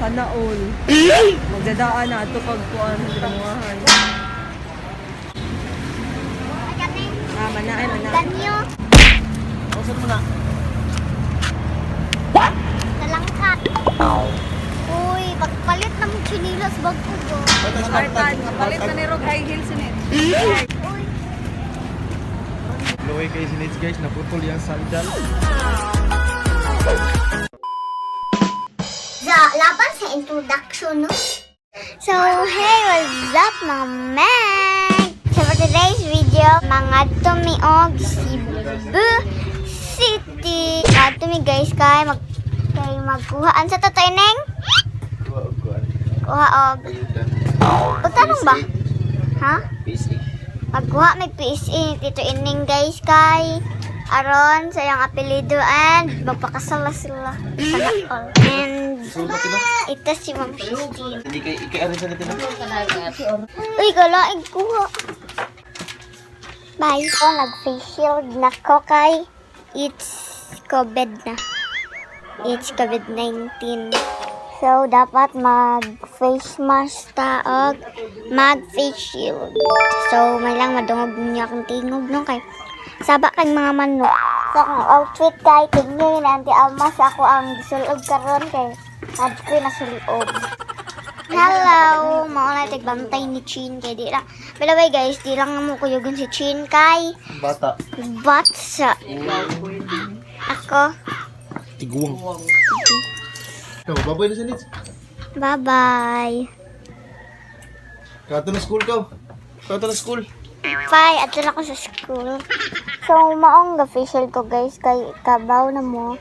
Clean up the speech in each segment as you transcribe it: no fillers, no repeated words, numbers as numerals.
Sana all. Magdadaan na ito pagkuhan ng gramuhan. Manaay. Ganyo. Usap mo na. Nalangkat. Uy, pagpalit ng chinilas bag ko go. Spartan, kapalit na ni Rog high heels ni. Uy. Luwi kay sinits guys, naputol yung sandal. Laban sa introduction, no? So, hey, what's up, mga Meg? So, for today's video, mga tumiog Cebu City. Mga tumi guys, kay magkuhaan sa totoo, Neng? Kuha og. Utanong ba? Ha? Magkuha may PSA dito ining guys kay aron sa iyang apelido and magpakasala sila sana all. And ito si Ma'am Christine. Hindi kay ano sa natin. Uy, galaig kuha. Bye. So, nag-face shield na ko kay it's COVID na. It's COVID-19. So, dapat mag-face mask ta og mag-face shield. So, may lang madungog niya akong tingog no kay saba kay mga manok. So, ang outfit kay tingin anti almas ako ang gisulog karon kay adko na sulog. Hello, mao na tigbantay ni Chin kay di lang. By the way guys, di lang mo kuyugon si Chin kay Bata. batsa. Ako, Tiguang. Ikaw, baboy na sinits. bye-bye. Kato na school ka. Kato na school. Bye, ato na ako sa school. So, maong ga-facial ko guys, kay kabaw na mo.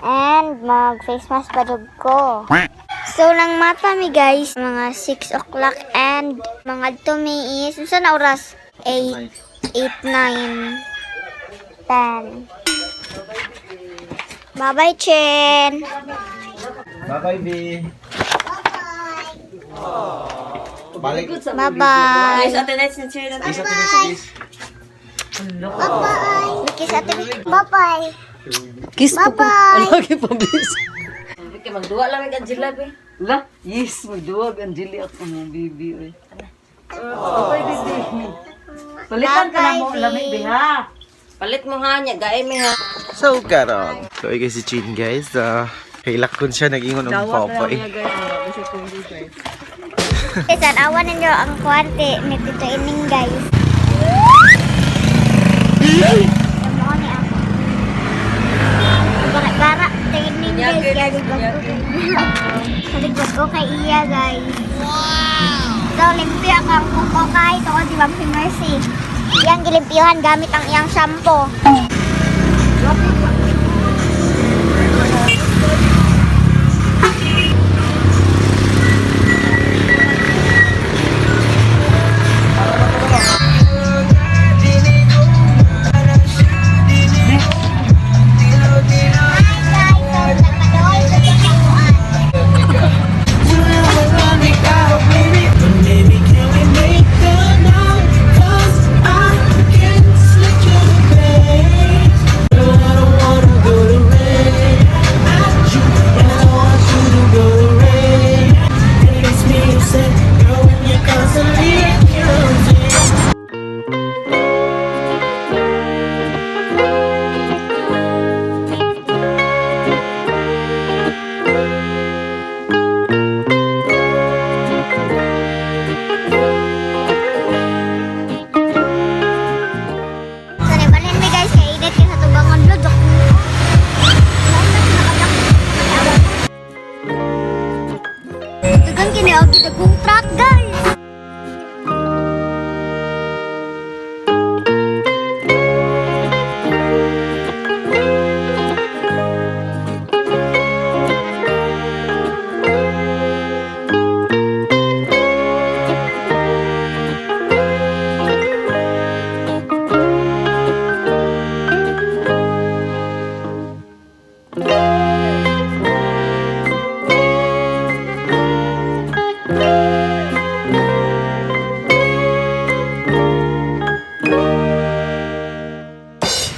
And mag-face mask pa dug ko. So, nang mata mi guys, mga 6 o'clock and mga tumi is, saan na oras? 8, 9, 10. Bye-bye, Chen. Bye-bye, B. Balik. Bye-bye. Guys, attendance ni Chen. Isa tinis. Bye-bye. Kiss ate. Bye-bye. Kiss ko po. Bye-bye. Lagi pa bis. Kaya magduwa lang ang Angela, be. La? Yes, magduwa ang Angela at ang baby, eh. Okay, baby. Palitan ka na mo, lamig, be, ha? Palit mo nga niya, gaya mo ha. So, karon. So, guys, si Chin, guys. Kailakon siya, nag-ingon ng papa, eh. Guys. Isan, awan ninyo ang kwante ni Tito Ining, guys. Amo ni ako. Bakit bara? Tito Ining, guys. Saligod ko kay iya, guys. Wow! So, limpyo ang kuko kay. Ito ko si Ma'am Mercy. Iyang gilimpyuhan gamit ang iyang shampoo.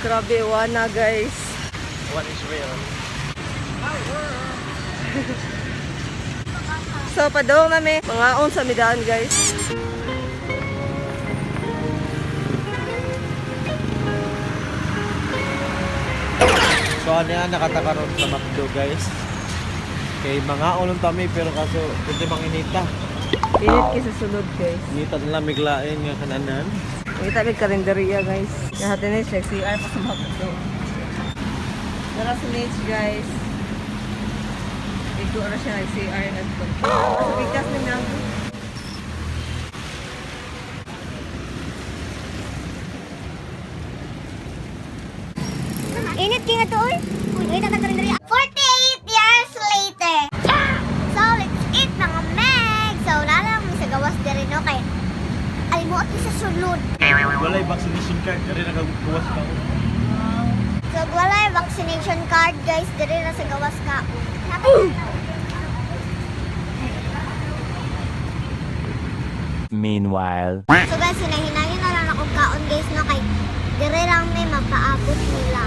Grabe, wana guys. What is real? So, padong nami. Mga sa midaan, guys. So ano yan, nakatakaroon sa McDo guys. Kay mga ulong tami pero kaso kunti mang inita. Init kisa sulod, guys. Inita na miglain nga kananan. Kita may karinderya, guys. Nahatin na siya. CR pa sa McDo. Nara sa Nage, guys. Ito na siya nag-CR na ito. Sa bigas na lang. Init kaya to, oy. Wait, taga-karinderya. 48 years later. So, let's eat mga meg. So, lalang sa gawas diri no kay alimuot ni sa sulod. Walay vaccination card, kaya nagaguwas ka ako. So, walay vaccination card, guys. Diri na sa gawas ka. Meanwhile, So, guys, hinahinayin na lang ako kaon, guys, no kay diri lang may mapaabot nila.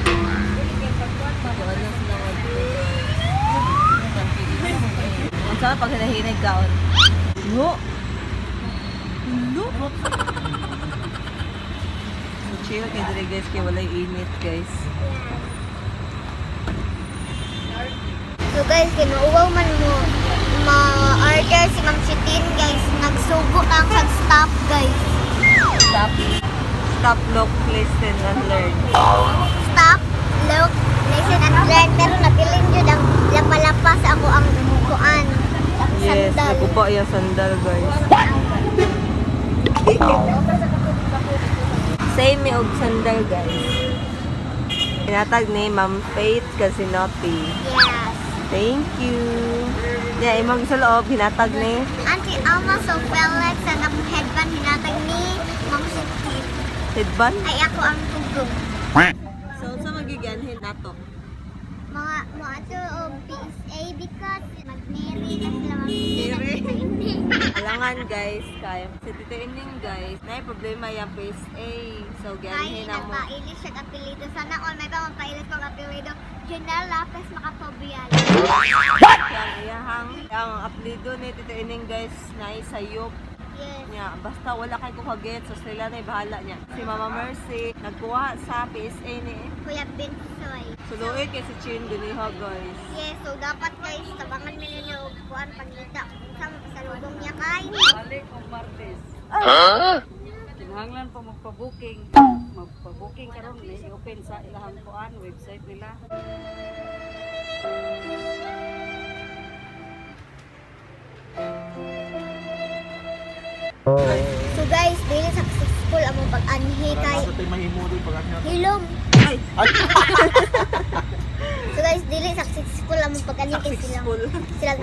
Ang sarap pag hinahinay kaon. No! No! So, chill kayo dali, guys, kaya walay init, guys. So, guys, kinuuwaw man mo ma-order si Ma'am Chitin, guys. Nagsugo lang sa stop, guys. Stop. Stop, look, listen, and learn. Stop, look, listen, and learn. Pero nabilin yun ang lapalapas ako ang kuan. Yes, Sandal. nagupa yung sandal, guys. Same me og sandal, guys. Pinatag ni Ma'am Faith Casinotti. Yes. Thank you. Yeah, imong sa loob, hinatag ni. Auntie Alma, so Felix, and ang headband hinatag ni Ma'am Chitin. Headband. Ay, ako ang tugong. So, sa magiganhin nato. Mga ato o PSA because mag-Mary na sila mag-Mary. Alangan, guys, kaya sa Tito Ining, guys, na problema yung PSA. So, Ay, ganhin na mo. nagpailis siya apelido. Sana all may ba magpailis kong apelido. Junel Lopez Macapobial. Yan, iyahang. Ang apelido ni Tito Ining, guys, na isayop. Yes. Niya, basta wala kay kuhaget, so sila na bahala niya. Si Mama Mercy, nagkuha sa PSA ni Kuya Binsoy. Suluit kay si Chin Guniha, guys. Yes, so dapat guys, tabangan mo ninyo kuan pagkita sa lubong niya kay. Balik kung Martes. Kinahanglan pa magpa-booking. Magpa-booking karon i-open sa ilahang kuan website nila. So guys, dili successful among pag-anhi kay Sa tayo mahimo doon pag hilom. Ay! So guys, dili successful among pag-anhi kay sila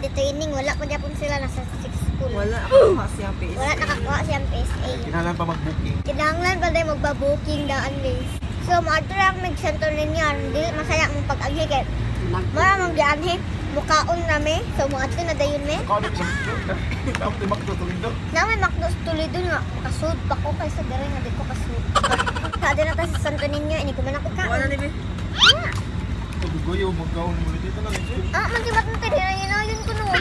training, wala pa gyapon sila nasa successful. Wala ako kuha siyang PSA. Wala nakakuha siyang PSA. Kinalan pa mag-booking. Kinahanglan pa tayo magba-booking daan guys. So, maadto lang mag-center ninyo. Dili masaya mong pag-anhi kay mara mong gianhi. Mukaon nami. So, maadto na dayon me. Kano sa McDo? Dapat yung McDo tulindo. Na may makdos tuloy doon nga. Kasud pa ko kaysa dere nga di ko kasud. Kada na tayo sa Santo Niño, ini ko man ako kaon. Wala ni Be. Ah, Guguyo, magkaon mo dito na lang. magkibat mo tayo na yun. Ayun ko no. Ay.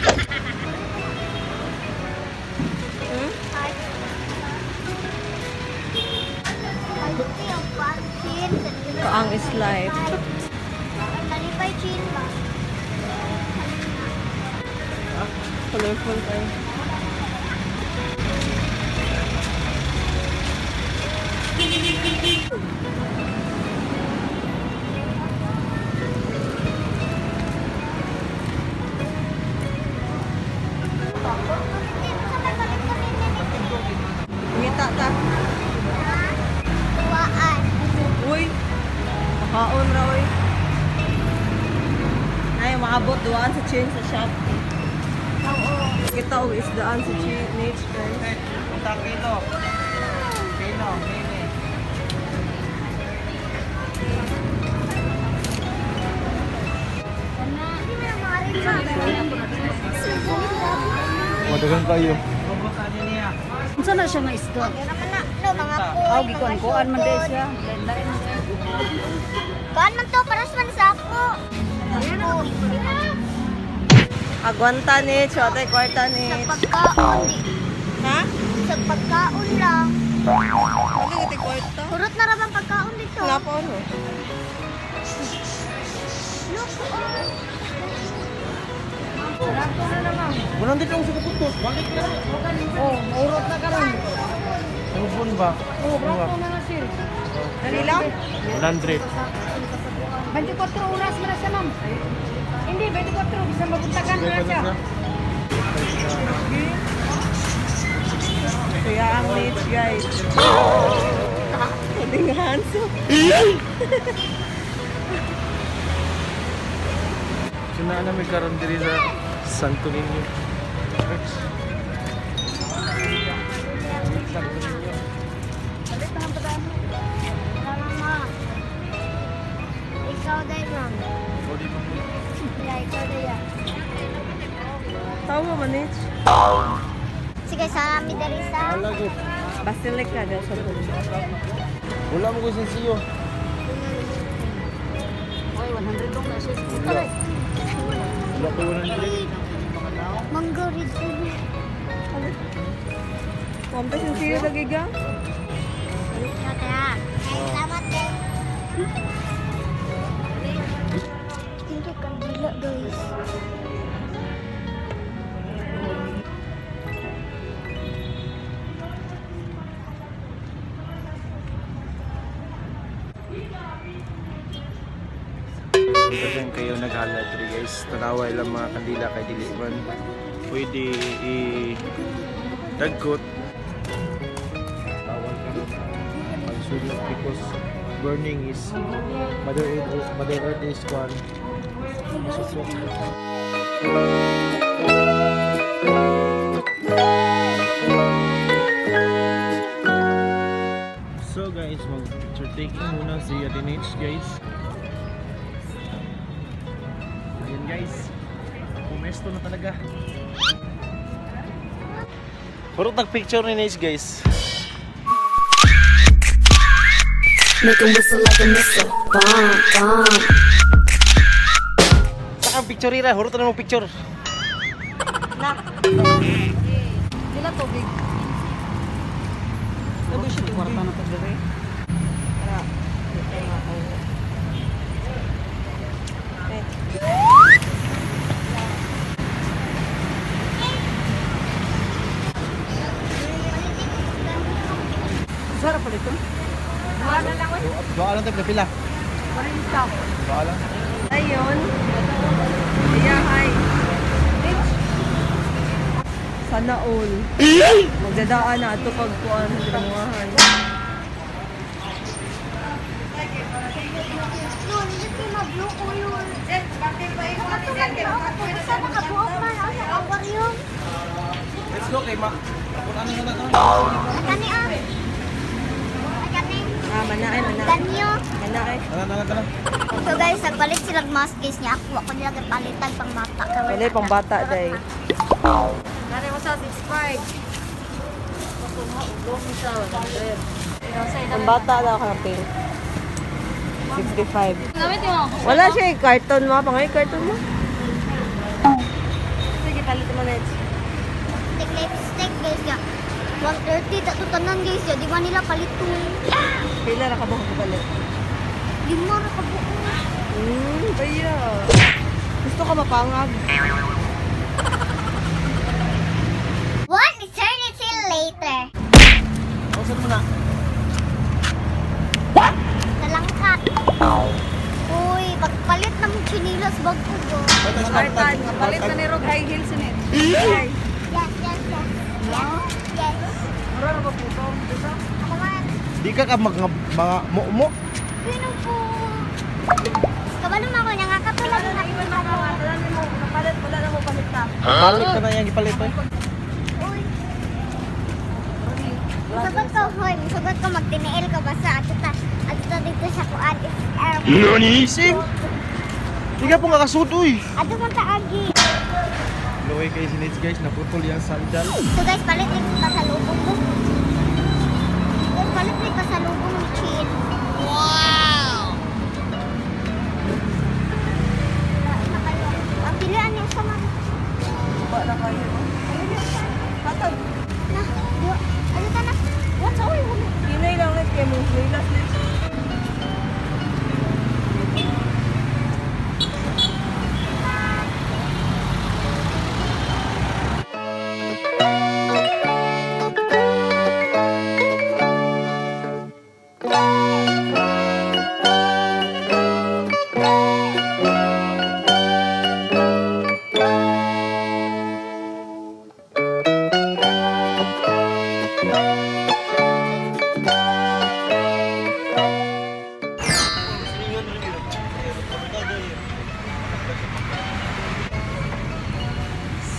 Ay, ito yung pansin. Kaang is life. Talipay chin ba? Colorful tayo. Ngita ta. Tuwaan. Uy! Makaon ra, uy. Ay, maabot duwaan sa chain sa shop. Oo. Kita og isdaan sa chain niche, guys. Punta kilo. Kilo, kilo. Madagang kayo. Unsa na siya nga isda? Mga Aw gikuan-kuan man day siya. Lain-lain. Kuan man to, paras man sa ako. Agwanta ni, chote kwarta Sa ni. pagkaon. Ha? Sa pagkaon lang. Ano iti kwarta? Kurot na rabang pagkaon dito. Wala po ano. Look, oh. Wala dito ang sukuputos. Balik na. Oh, maurot na karon. Tubon ba? Oh, brako na na sir. Kanila? 100. 24 oras mo na siya, ma'am. Hindi, 24. Bisa mabuntakan mo na siya. Kaya ang niche guys. Hindi nga handsome. Sina na may karon diri sa Santo Niño. Santo Niño. Mama. Ikaw day, ma'am. Yeah, ikaw day, yeah. Tawa mo niche. Sige, sa amin dali sa... Wala ko. Basilica dahil sa tuloy. Wala mo ko sinsiyo. Oy, 100 dong na siya. Wala ko 100. Manggo rin po. Kumpay sincere lagi ga. Ikaw kaya. Ay, salamat din. Hindi ka gila, guys. Dagan kayo naghala diri guys. Tanaway lang mga kandila kay dili man pwede i dagkot. Bawal ka na pagsulot because burning is Mother Earth is one. Masusok. So guys, mag-picture taking muna si Adinage guys. Ayan guys, pumesto na talaga. Puro tag-picture ni Nage guys. Make 'em whistle like a missile. Bomb, bomb. Saka picture ira, hurot na mo picture. Dila tubig. Labi siya Kwarta tubig. na to dire. Sarap pala ito. Doa lang tayo pila. Doa lang. Ayun. Yeah, hi. Sana all. Magdadaan na ito pagkuhan ng ginawahan. Yun, hindi mag-blue ko yun. Sa nakabuok man, sa aquarium. Let's go kay Ma. Kung ano na to? Kani ah. Kani. Ah, manaay, manaay. Ganyo. Manaay. Tara. So guys, nagpalit silang mask case niya. Ako nila palitan pang mata. Wala pang bata day. Nari mo sa 65. Ang bata daw ka pink. 65. Gamit mo. Wala siya yung carton mo. Pangay carton mo. Sige, palit mo na ito. Lipstick guys ya. 130 ta tanan guys ya. Di ba nila paliton? Pila na ka ba kung palit? Lima ra ka buo. Kaya. Gusto ka mapangag. One eternity later. Ang saan mo na? Nalangkat. Uy, pagpalit ng chinilas bag ko go. Spartan. Palit na ni Rog high heels ni. Ay. Yes. Yes. Mura na ba po ito? Ako man. Di ka mga mo. Pino po. Kabalo na ako niya nga katulad na iwan na ako. Kapalit, wala na mo palit na. Balik ka na yung ipalit eh. Uy. Sagot ko, hoy. Sagot ko magtiniil ka ba sa ato dito sa kuan. Nani? Sim? Di ka po nga kasud uy. Ato mo taagi. Luway kay sinits guys, naputol yung sandal. So guys, palit rin pa sa lubong ko. Guys, palit rin pa sa lubong ng chin. Wow! Ang pilihan niyo sa man.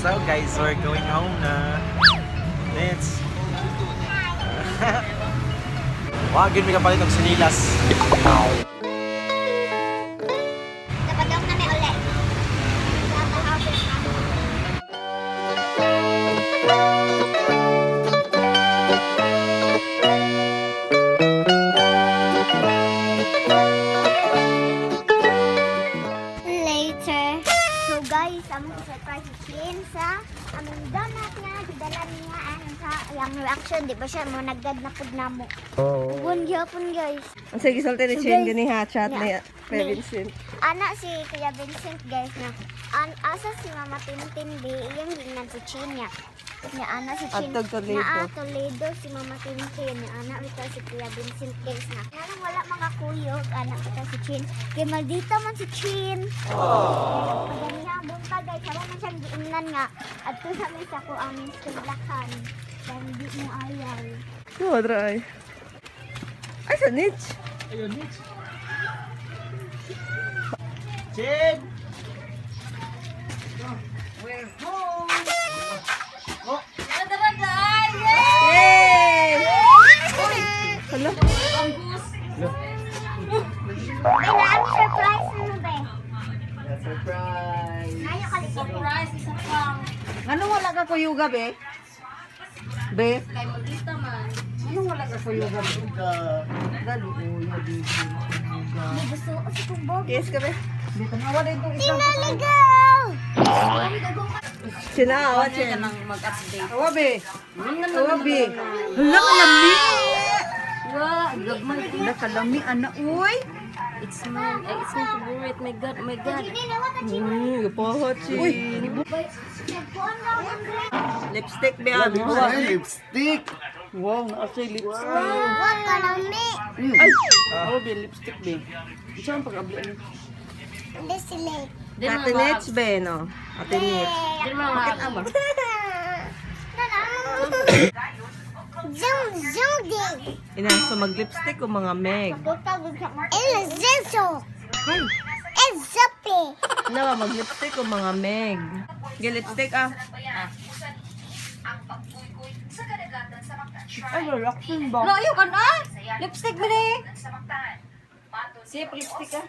So guys, we're going home na. Let's. Wag yun, may kapalit ng sinilas. Kapag kami ulit. Later. So guys, among surprise si Chin sa aming donut nga gidala niya ano sa yung reaction, di ba siya mo nagdad na pud namo. Bun gyapon guys. Ang sige sulti ni So, Chin guys, gani ha chat ni yeah. Kuya Vincent. Ana si Kuya Vincent guys na asa si Mama Tintin di iyang gingnan si Chin niya. Nya ana si Chin. Atog Toledo. Na Toledo si Mama Tintin. Nya ana ito si Kuya Vincent guys na. Nang wala mga kuyog ana ito si Chin. Kay maldita man si Chin. Oh. Ganyan bunta guys, sama man siyang giingnan nga. Adto sa mi sa ko ang skulakan. Dan di mo ayaw. Oh, dry. Ay, sa niche. Ayun, Mitch. Chin! Yay! Hala. Ay, naami surprise ano ba? Surprise. Ayaw ka surprise isa pang. Ano wala ka kuyuga, be? Be? Kay magita man. Ano wala ka kuyuga, be? Dali, kuya, dito. Di gusto ko si Kumbog. Kiss ka ba? Dito na, wala itong isang Naligaw! Sinawa, Chin. mag-update. Awa, be. Awa, be. Hala, kalami. Wow, gagmay. Hala, kalami, ana, uy. It's my favorite. My God, my God. Gapahat, Chin. Nagpuan daw ang Lipstick ba? Lipstick! Wow, naasay lipstick. Wag ka lami. Ay! Awa, be, lipstick, be. Isa ang pag-abli, ano? Hindi sila. Ate Nets ba, no? Ate Nets. Bakit ama? Zoom, zoom din. Inaso mag-lipstick o mga Meg? Elzeso. Ezape. Ano ba, mag-lipstick o mga Meg? Lipstick ah. Ay, relaxing ba? No, ayun ka na. Lipstick ba ni? Siya, lipstick ka.